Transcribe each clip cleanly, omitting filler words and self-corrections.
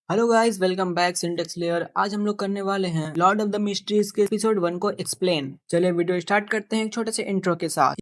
Hello guys, welcome back syntax layer. आज हम लोग करने वाले हैं लॉर्ड ऑफ द मिस्ट्रीज के एपिसोड 1 को एक्सप्लेन। चलिए वीडियो स्टार्ट करते हैं एक छोटे से इंट्रो के साथ।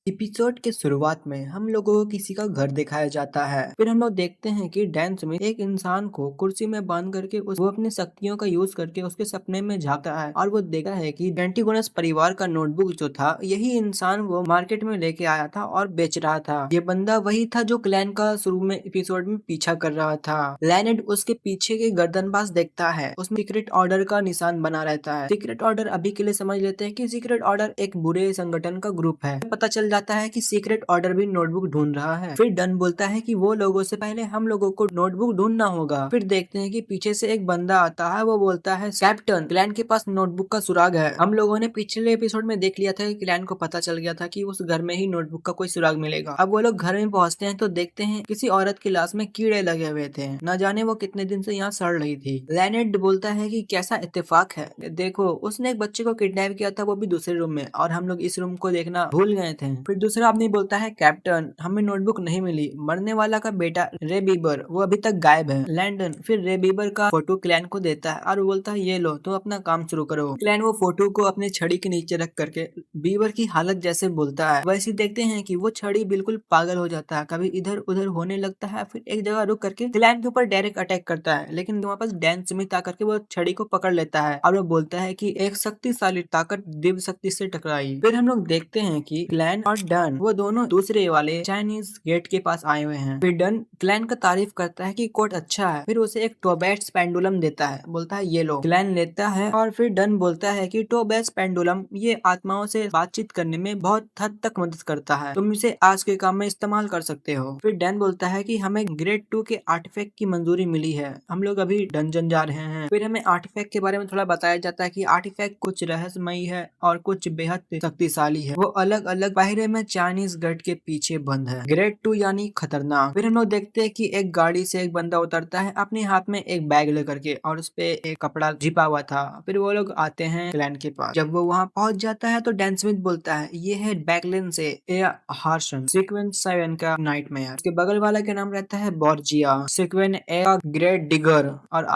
एपिसोड के शुरुआत में हम लोगों को किसी का घर दिखाया जाता है। फिर हम लोग देखते हैं कि डैन स्मिथ एक इंसान को कुर्सी में बांध करके वो अपनी शक्तियों का यूज करके उसके सपने में झांकता है और वो देखता है कि एंटीगोनस परिवार का नोटबुक जो था यही इंसान वो मार्केट में लेके आया था और बेच रहा था। ये बंदा वही था जो क्लैन का शुरू में एपिसोड में पीछा कर रहा था। लैनेड उसके पीछे के गर्दन पास देखता है, उसमें सीक्रेट ऑर्डर का निशान बना रहता है। सीक्रेट ऑर्डर अभी के लिए समझ लेते हैं कि सीक्रेट ऑर्डर एक बुरे संगठन का ग्रुप है। पता चल जाता है कि सीक्रेट ऑर्डर भी नोटबुक ढूंढ रहा है। फिर डन बोलता है कि वो लोगों से पहले हम लोगों को नोटबुक ढूंढना होगा। फिर देखते हैं कि पीछे से एक बंदा आता है, वो बोलता है कैप्टन क्लैन के पास नोटबुक का सुराग है। हम लोगों ने पिछले एपिसोड में देख लिया था कि क्लैन को पता चल गया था कि उस घर में ही नोटबुक का कोई सुराग मिलेगा। अब वो लोग घर में पहुंचते हैं तो देखते हैं किसी औरत की लाश में कीड़े लगे हुए थे, न जाने वो कितने दिन से यहाँ सड़ रही थी। लैनेड बोलता है कि कैसा इत्तेफाक है, देखो उसने एक बच्चे को किडनैप किया था, वो भी दूसरे रूम में, और हम लोग इस रूम को देखना भूल गए थे। फिर दूसरा आदमी बोलता है कैप्टन हमें नोटबुक नहीं मिली, मरने वाला का बेटा रे बीबर वो अभी तक गायब है। लैंडन फिर रे बीबर का फोटो क्लैन को देता है और वो बोलता है ये लो तुम अपना काम शुरू करो। क्लैन वो फोटो को अपने छड़ी के नीचे रख करके बीबर की हालत जैसे बोलता है वैसे देखते हैं कि वो छड़ी बिल्कुल पागल हो जाता है, कभी इधर उधर होने लगता है। फिर एक जगह रुक करके क्लैन के ऊपर डायरेक्ट अटैक करता है, लेकिन वहाँ पास डैन स्मिथ आकर के वो छड़ी को पकड़ लेता है और वो बोलता है कि एक शक्तिशाली ताकत दिव्य शक्ति से टकराई। फिर हम लोग देखते हैं कि क्लैन और डन वो दोनों दूसरे वाले चाइनीज गेट के पास आए हुए हैं। फिर डन क्लैन का तारीफ करता है कि कोट अच्छा है, फिर उसे एक टोबैट्स पेंडुलम देता है, बोलता है ये लो। क्लैन लेता है और फिर डन बोलता है कि टोबैट्स पेंडुलम ये आत्माओं से बातचीत करने में बहुत हद तक मदद करता है, तुम इसे आज के काम में इस्तेमाल कर सकते हो। फिर डन बोलता है कि हमें ग्रेड 2 के आर्टिफैक्ट की मंजूरी मिली है, हम लोग अभी डंजन जा रहे हैं। फिर हमें आर्टिफैक्ट के बारे में थोड़ा बताया जाता है कि आर्टिफैक्ट कुछ रहस्यमयी है और कुछ बेहद शक्तिशाली है। वो अलग अलग बाहरे में चाइनीज गेट के पीछे बंद है। ग्रेड 2 यानी खतरनाक। फिर हम लोग देखते हैं कि एक गाड़ी से एक बंदा उतरता है अपने हाथ में एक बैग लेकर के, और उस पे एक कपड़ा झिपा हुआ था। फिर वो लोग आते हैं क्लैन के पास। जब वो वहाँ पहुंच जाता है तो डैन स्मिथ बोलता है ये है बैकलेन से हार्शन सीक्वेंस 7 का नाइटमेयर। उसके बगल वाला का नाम रहता है बॉर्जिया। सीक्वेंस 8 का ग्रेट डिगर और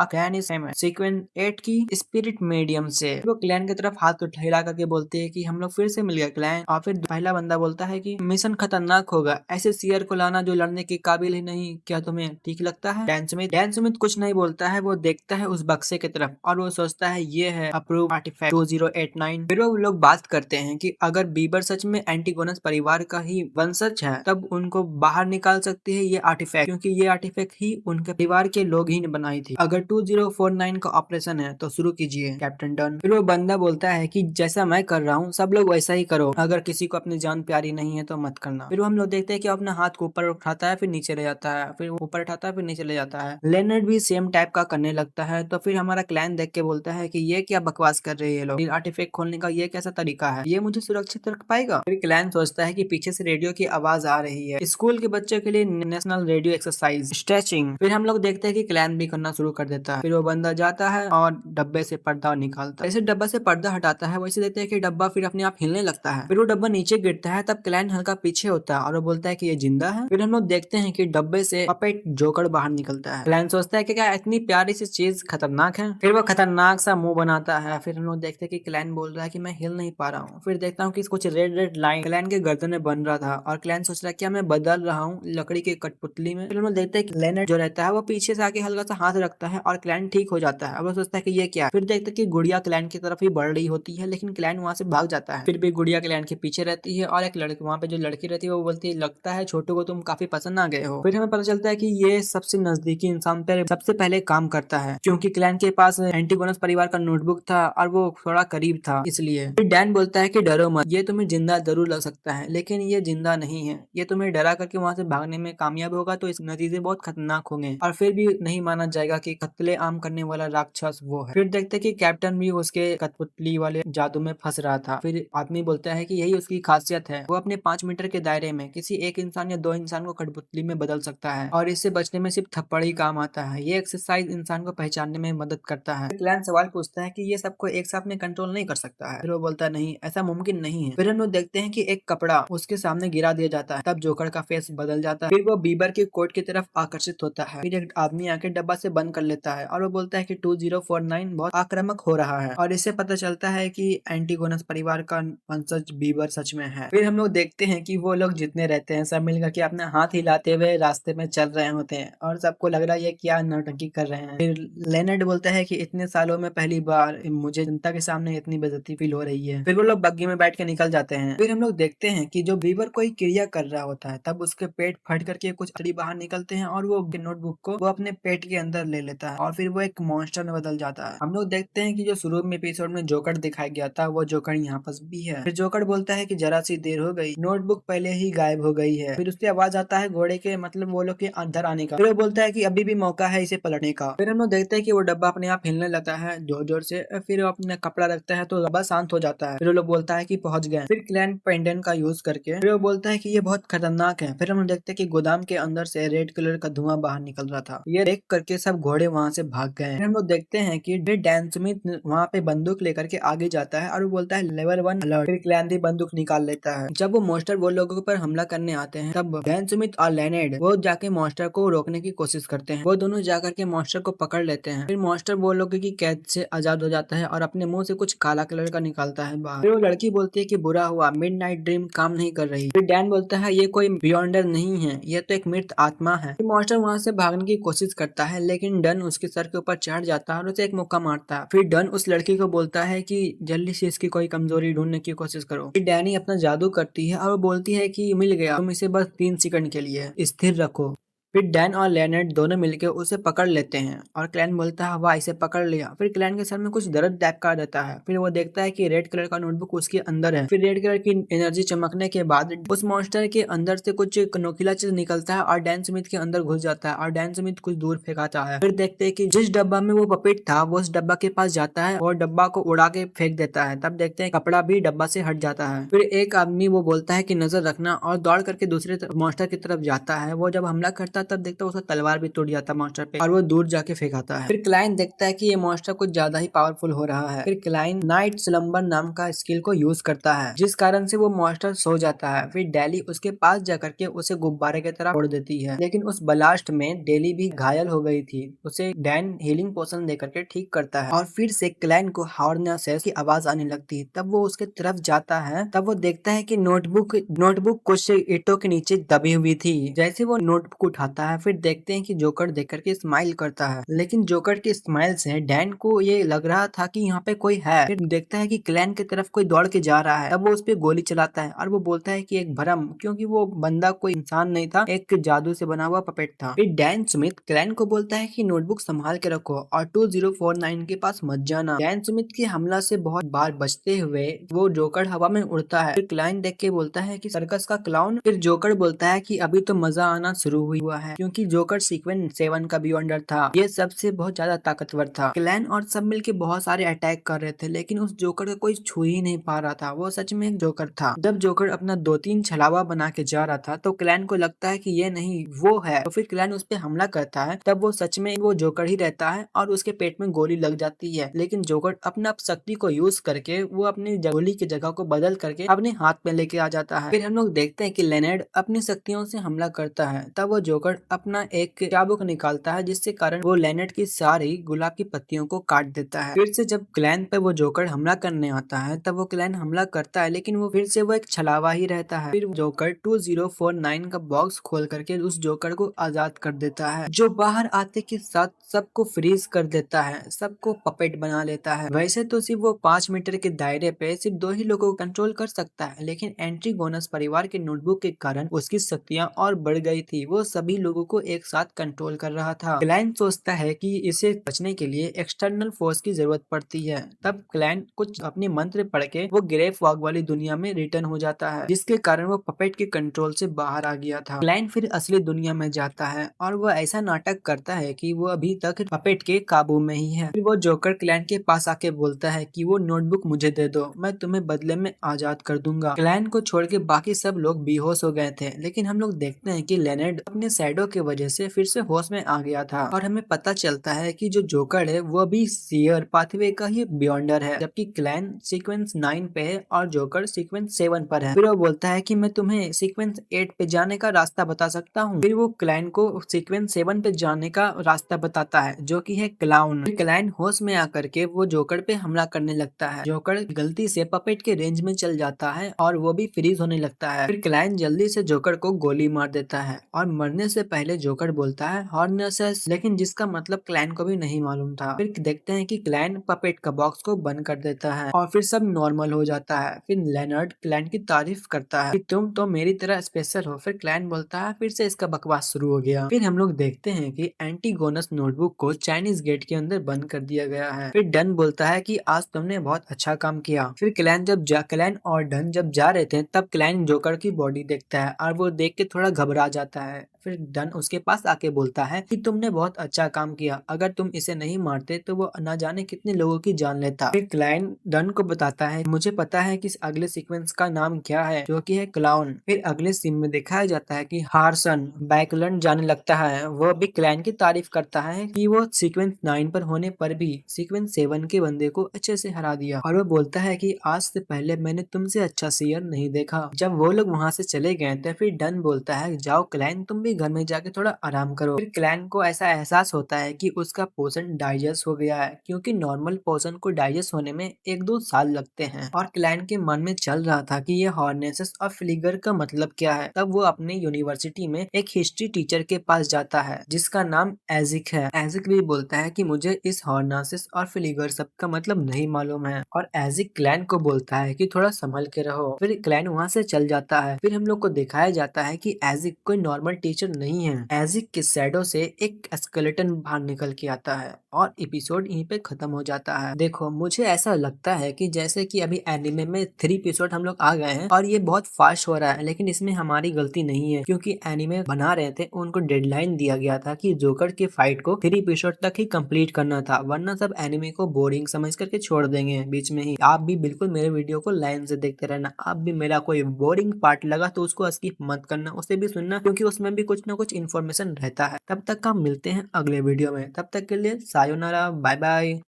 सीक्वेंस 8 की स्पिरिट मीडियम से। वो क्लैन की तरफ हाथ हिला करके बोलते हैं कि हम लोग फिर से मिल गए क्लैन। और फिर पहला बंदा बोलता है कि मिशन खतरनाक होगा, ऐसे सीयर को लाना जो लड़ने के काबिल ही नहीं, क्या तुम्हें ठीक लगता है? डैन स्मिथ कुछ नहीं बोलता है, वो देखता है उस बक्से की तरफ और वो सोचता है ये है अप्रूव आर्टिफैक्ट 2089। फिर वो लोग बात करते हैं कि अगर बीबर सच में एंटीगोनस परिवार का ही वंशज है तब उनको बाहर निकाल सकती है ये आर्टिफैक्ट, क्योंकि ये आर्टिफैक्ट ही उनके परिवार के लोग ही ने बनाई थी। अगर 2049 का ऑपरेशन है तो शुरू कीजिए कैप्टन डन। फिर वो बंदा बोलता है कि जैसा मैं कर रहा हूँ सब लोग वैसा ही करो, अगर किसी को अपनी जान प्यारी नहीं है तो मत करना। फिर हम लोग देखते हैं कि अपना हाथ को ऊपर उठाता है, फिर नीचे ले जाता है, फिर ऊपर उठाता है, फिर नीचे ले जाता है। लेनर्ड भी सेम टाइप का करने लगता है। तो फिर हमारा क्लैन देख के बोलता है कि ये क्या बकवास कर रहे हैं ये लोग, आर्टिफैक्ट खोलने का ये कैसा तरीका है, ये मुझे सुरक्षित रख पाएगा? फिर क्लैन सोचता है कि पीछे से रेडियो की आवाज आ रही है, स्कूल के बच्चों के लिए नेशनल रेडियो एक्सरसाइज स्ट्रेचिंग। फिर हम लोग देखते हैं कि क्लैन भी करना शुरू कर देता है। फिर वो बंदा जाता है और डब्बे से पर्दा निकालता है। जैसे डब्बा से पर्दा हटाता है वैसे देखते हैं कि डब्बा फिर अपने आप हिलने लगता है। फिर वो डब्बा नीचे गिरता है, तब क्लैन हल्का पीछे होता है और वो बोलता है कि ये जिंदा है। फिर हम लोग देखते हैं कि डब्बे से पपेट जोकर बाहर निकलता है। क्लैन सोचता है कि क्या इतनी प्यारी सी चीज खतरनाक है? फिर वो खतरनाक सा मुंह बनाता है। फिर हम लोग देखते हैं कि क्लैन बोल रहा है कि मैं हिल नहीं पा रहा हूँ। फिर देखता हूँ कि कुछ रेड रेड लाइन क्लैन के गर्दन में बन रहा था और क्लैन सोच रहा है क्या मैं बदल रहा हूँ लकड़ी के कठपुतली में। फिर हम लोग देखते हैं कि लेनर्ड जो रहता है वो पीछे से आके हल्का सा हाथ रखता है और क्लैन ठीक हो जाता है। अब वो सोचता है कि ये क्या है। फिर देखते हैं कि गुड़िया क्लैन की तरफ ही बढ़ रही होती है, लेकिन क्लैन वहां से भाग जाता है। फिर भी गुड़िया क्लैन के पीछे रहती है और एक लड़की वहाँ पे जो लड़की रहती है वो बोलती है लगता है छोटू को तुम काफी पसंद आ गए हो। फिर हमें पता चलता है कि ये सबसे नजदीकी इंसान पर सबसे पहले काम करता है, क्योंकि क्लैन के पास एंटीगोनस परिवार का नोटबुक था और वो थोड़ा करीब था इसलिए। फिर डैन बोलता है कि डरो मत, ये तुम्हें जिंदा जरूर लग सकता है लेकिन ये जिंदा नहीं है, ये तुम्हें डरा करके वहां से भागने में कामयाब होगा तो इस नतीजे बहुत खतरनाक होंगे और फिर भी नहीं माना जाएगा कि कत्ले आम करने वाला राक्षस वो है। फिर देखते कि कैप्टन भी उसके कठपुतली वाले जादू में फंस रहा था। फिर आदमी बोलता है कि यही उसकी खासियत है, वो अपने 5 मीटर के दायरे में किसी एक इंसान या 2 इंसान को कठपुतली में बदल सकता है और इससे बचने में सिर्फ थप्पड़ ही काम आता है। ये एक्सरसाइज इंसान को पहचानने में मदद करता है। क्लैन सवाल पूछता है कि ये सबको एक साथ में कंट्रोल नहीं कर सकता है। फिर वो बोलता है नहीं, ऐसा मुमकिन नहीं है। फिर हम लोग देखते हैं कि एक कपड़ा उसके सामने गिरा दिया जाता है, तब जोकर का फेस बदल जाता है। फिर वो बीबर के कोट की तरफ आकर्षित होता है। फिर एक आदमी आके डब्बा से बंद कर लेता है और वो बोलता है कि 2049 बहुत आक्रामक हो रहा है और इससे पता चलता है कि एंटीगोनस परिवार का वंशज बीबर सच में है। फिर हम लोग देखते हैं कि वो लोग जितने रहते हैं सब मिलकर के अपना हाथ हिलाते हुए रास्ते में चल रहे होते हैं और सबको लग रहा है ये क्या नौटंकी कर रहे हैं। फिर लेनर्ड बोलता है कि इतने सालों में पहली बार मुझे जनता के सामने इतनी बेइज्जती फील हो रही है। फिर वो लोग बग्गी में बैठ के निकल जाते हैं। फिर हम लोग देखते हैं कि जो बीबर कोई क्रिया कर रहा होता है तब उसके पेट फट करके कुछ अड़ी बाहर निकलते हैं और वो नोटबुक को वो अपने पेट के अंदर ले लेता है और फिर वो एक मॉन्स्टर में बदल जाता है। हम लोग देखते हैं कि जो शुरू में एपिसोड में जोकर दिखाया गया था वो जोकर यहाँ पर भी है। फिर जोकर बोलता है कि जरा सी देर हो गई, नोटबुक पहले ही गायब हो गई है। फिर उसकी आवाज आता है घोड़े के मतलब वो लोग के अंदर आने का। फिर वो बोलता है कि अभी भी मौका है इसे पलटने का। फिर हम लोग देखते हैं कि वो डब्बा अपने आप हिलने लगता है जोर जोर से। फिर वो अपना कपड़ा रखता है तो डब्बा शांत हो जाता है। फिर वो लोग बोलता है कि पहुंच गए। फिर क्लैन पेंडेंट का यूज करके फिर वो बोलता है कि ये बहुत खतरनाक है। फिर हम लोग देखते हैं कि गोदाम के अंदर से रेड कलर का धुआं बाहर निकल रहा था। ये देख करके सब घोड़े वहां से भाग गए। फिर हम लोग देखते हैं कि डैन स्मिथ वहां पे बंदूक लेकर के आगे जाता है और वो बोलता है लेवल 1 अलर्ट। फिर क्लैन भी बंदूक निकाल लेता है। जब वो मॉन्स्टर वो लोगों पर हमला करने आते हैं तब डैन स्मिथ और लेनेड वो जाके मॉन्स्टर को रोकने की कोशिश करते हैं। वो दोनों जाकर के मॉन्स्टर को पकड़ लेते हैं। फिर मॉन्स्टर वो लोगों की कैद से आजाद हो जाता है और अपने मुंह से कुछ काला कलर का निकालता है बाहर। फिर वो लड़की बोलती है कि बुरा हुआ, मिडनाइट ड्रीम काम नहीं कर रही। फिर डैन बोलता है ये कोई बियॉन्डर नहीं है, ये तो एक मृत आत्मा है। फिर मॉन्स्टर वहां से भागने की कोशिश करता है लेकिन डन उसके सर के ऊपर चढ़ जाता है और उसे एक मुक्का मारता है। फिर डन उस लड़की को बोलता है कि जल्दी से इसकी कोई कमजोरी ढूंढने की कोशिश करो। फिर डैनी अपना जादू करती है और वो बोलती है कि मिल गया, तुम इसे बस 3 सेकंड के लिए स्थिर रखो। फिर डैन और लेनर्ड दोनों मिलकर उसे पकड़ लेते हैं और क्लैन बोलता है वाह इसे पकड़ लिया। फिर क्लैन के सर में कुछ दर्द टाइप का रहता है। फिर वो देखता है कि रेड कलर का नोटबुक उसके अंदर है। फिर रेड कलर की एनर्जी चमकने के बाद उस मॉन्स्टर के अंदर से कुछ नोकीला चीज निकलता है और डैन स्मिथ के अंदर घुस जाता है और डैन स्मिथ कुछ दूर फेंकाता है। फिर देखते हैं कि जिस डब्बा में वो पपेट था वो उस डब्बा के पास जाता है और डब्बा को उड़ा के फेंक देता है। तब देखते हैं कपड़ा भी डब्बा से हट जाता है। फिर एक आदमी वो बोलता है कि नजर रखना और दौड़ करके दूसरे मॉन्स्टर की तरफ जाता है। वो जब हमला करता है तब देखता है उसका तलवार भी टूट जाता है मॉन्स्टर पे और वो दूर जाके फेंकाता है। फिर क्लाइन देखता है कि ये मॉन्स्टर कुछ ज्यादा ही पावरफुल हो रहा है। फिर क्लाइन नाइट स्लम्बर नाम का स्किल को यूज करता है जिस कारण से वो मॉन्स्टर सो जाता है। फिर डेली उसके पास जाकर के उसे गुब्बारे की तरह फोड़ देती है लेकिन उस ब्लास्ट में डेली भी घायल हो गई थी। उसे डैन हीलिंग पोशन देकर के ठीक करता है और फिर से क्लाइन को हार्नेसेस की आवाज आने लगती है। तब वो उसके तरफ जाता है तब वो देखता है कि नोटबुक कुछ ईंटों के नीचे दबी हुई थी। जैसे वो नोटबुक उठाता है फिर देखते हैं कि जोकर देख करके स्माइल करता है लेकिन जोकर के स्माइल से डैन को ये लग रहा था कि यहाँ पे कोई है। फिर देखता है कि क्लैन की तरफ कोई दौड़ के जा रहा है। तब वो उस पे गोली चलाता है और वो बोलता है कि एक भ्रम, क्योंकि वो बंदा कोई इंसान नहीं था, एक जादू से बना हुआ पपेट था। फिर डैन स्मिथ क्लैन को बोलता है कि नोटबुक संभाल के रखो और 2049 के पास मत जाना। डैन स्मिथ के हमला से बहुत बार बचते हुए वो जोकर हवा में उड़ता है। फिर क्लाइन देख के बोलता है कि सर्कस का क्लाउन। फिर जोकर बोलता है कि अभी तो मजा आना शुरू हुआ है क्योंकि जोकर सीक्वेंस 7 का बियॉन्डर था, ये सबसे बहुत ज्यादा ताकतवर था। क्लैन और सब मिलके बहुत सारे अटैक कर रहे थे लेकिन उस जोकर को कोई छू ही नहीं पा रहा था। वो सच में एक जोकर था। जब जोकर अपना 2-3 छलावा बना के जा रहा था तो क्लैन को लगता है कि ये नहीं वो है, तो फिर क्लैन उस पर हमला करता है। तब वो सच में वो जोकर ही रहता है और उसके पेट में गोली लग जाती है लेकिन जोकर अपना शक्ति को यूज करके वो अपनी गोली की जगह को बदल करके अपने हाथ में लेके आ जाता है। फिर हम लोग देखते हैं कि लेनेड अपनी शक्तियों से हमला करता है। तब वो जोकर अपना एक चाबुक निकालता है जिससे कारण वो लेनेड की सारी गुलाब की पत्तियों को काट देता है। फिर से जब क्लैन पे वो जोकर हमला करने आता है तब वो क्लैन हमला करता है लेकिन वो फिर से वो एक छलावा ही रहता है। फिर जोकर 2049 का बॉक्स खोल करके उस जोकर को आजाद कर देता है जो बाहर आते के साथ सबको फ्रीज कर देता है, सबको पपेट बना लेता है। वैसे तो सिर्फ वो 5 मीटर के दायरे पे सिर्फ 2 ही लोगों को कंट्रोल कर सकता है लेकिन एंटीगोनस परिवार के नोटबुक के कारण उसकी शक्तियां और बढ़ गई थी। वो सभी सभी लोगों को एक साथ कंट्रोल कर रहा था। क्लैन सोचता है कि इसे बचने के लिए एक्सटर्नल फोर्स की जरूरत पड़ती है। तब क्लैन कुछ अपने मंत्र पढ़ के वो ग्रे फॉग वाली दुनिया में रिटर्न हो जाता है, जिसके कारण वो पपेट के कंट्रोल से बाहर आ गया था। क्लैन फिर असली दुनिया में जाता है और वो ऐसा नाटक करता है कि वो अभी तक पपेट के काबू में ही है। फिर वो जोकर क्लैन के पास आके बोलता है कि वो नोटबुक मुझे दे दो, मैं तुम्हें बदले में आजाद कर दूंगा। क्लैन को छोड़ के बाकी सब लोग बेहोश हो गए थे, लेकिन हम लोग देखते हैं कि लेनर्ड अपने शैडो की वजह से फिर से होश में आ गया था और हमें पता चलता है कि जो जोकर है वो अभी सीयर पाथवे का ही बियॉन्डर है, जबकि क्लैन सीक्वेंस 9 पे है और जोकर सीक्वेंस 7 पर है। फिर वो बोलता है कि मैं तुम्हें सीक्वेंस 8 पे जाने का रास्ता बता सकता हूँ। फिर वो क्लैन को सीक्वेंस 7 पे जाने का रास्ता बताता है, जो कि है क्लाउन। क्लैन होश में आकर के वो जोकर पे हमला करने लगता है। जोकर गलती से पपेट के रेंज में चल जाता है और वो भी फ्रीज होने लगता है। फिर क्लैन जल्दी से जोकर को गोली मार देता है और मरने से पहले जोकर बोलता है हॉर्नेसेस, लेकिन जिसका मतलब क्लैन को भी नहीं मालूम था। फिर देखते हैं कि क्लैन पपेट का बॉक्स को बंद कर देता है और फिर सब नॉर्मल हो जाता है। फिर लेनर्ड क्लैन की तारीफ करता है कि तुम तो मेरी तरह स्पेशल हो। फिर क्लैन बोलता है फिर से इसका बकवास शुरू हो गया। फिर हम लोग देखते हैं कि एंटीगोनस नोटबुक को चाइनीज गेट के अंदर बंद कर दिया गया है। फिर डन बोलता है कि आज तुमने बहुत अच्छा काम किया। फिर क्लैन और डन जब जा रहे थे तब क्लैन जोकर की बॉडी देखता है और वो देख के थोड़ा घबरा जाता है। फिर डन उसके पास आके बोलता है कि तुमने बहुत अच्छा काम किया, अगर तुम इसे नहीं मारते तो वो न जाने कितने लोगों की जान लेता। फिर क्लैन डन को बताता है मुझे पता है कि इस अगले सीक्वेंस का नाम क्या है, जो कि है क्लाउन। फिर अगले सीन में दिखाया जाता है कि हार्सन बैकलैंड जाने लगता है। वो भी क्लैन की तारीफ करता है कि वो सीक्वेंस 9 पर होने पर भी सीक्वेंस 7 के बंदे को अच्छे से हरा दिया, और वो बोलता है कि आज से पहले मैंने तुमसे अच्छा सीयर नहीं देखा। जब वो लोग वहाँ से चले गए थे फिर डन बोलता है जाओ क्लैन, तुम भी घर में जाके थोड़ा आराम करो। फिर क्लैन को ऐसा एहसास होता है कि उसका पोषण डाइजेस्ट हो गया है, क्योंकि नॉर्मल पोषण को डाइजेस्ट होने में 1-2 साल लगते हैं। और क्लैन के मन में चल रहा था कि ये हॉर्नेसेस और फ्लिगर का मतलब क्या है। तब वो अपने यूनिवर्सिटी में एक हिस्ट्री टीचर के पास जाता है जिसका नाम एजिक है। एजिक भी बोलता है कि मुझे इस हॉर्नेसेस और फ्लिगर सब का मतलब नहीं मालूम है, और एजिक क्लैन को बोलता है कि थोड़ा संभल के रहो। फिर क्लैन वहाँ से चल जाता है। फिर हम लोग को दिखाया जाता है कि एजिक कोई नॉर्मल टीचर नहीं है। एजिक के शैडो से एक स्केलेटन बाहर निकल के आता है और एपिसोड यहीं पे खत्म हो जाता है। देखो मुझे ऐसा लगता है कि जैसे कि अभी एनिमे में 3 एपिसोड हम लोग आ गए हैं और ये बहुत फास्ट हो रहा है, लेकिन इसमें हमारी गलती नहीं है, क्योंकि एनिमे बना रहे थे उनको डेडलाइन दिया गया था कि जोकर के फाइट को 3 एपिसोड तक ही कंप्लीट करना था, वरना सब एनिमे को बोरिंग समझ करके छोड़ देंगे बीच में ही। आप भी बिल्कुल मेरे वीडियो को लाइन से देखते रहना। आप भी मेरा कोई बोरिंग पार्ट लगा तो उसको स्किप मत करना, उसे भी सुनना, क्योंकि उसमें भी कुछ ना कुछ इन्फॉर्मेशन रहता है। तब तक हम मिलते हैं अगले वीडियो में, तब तक के लिए सायोनारा, बाय बाय।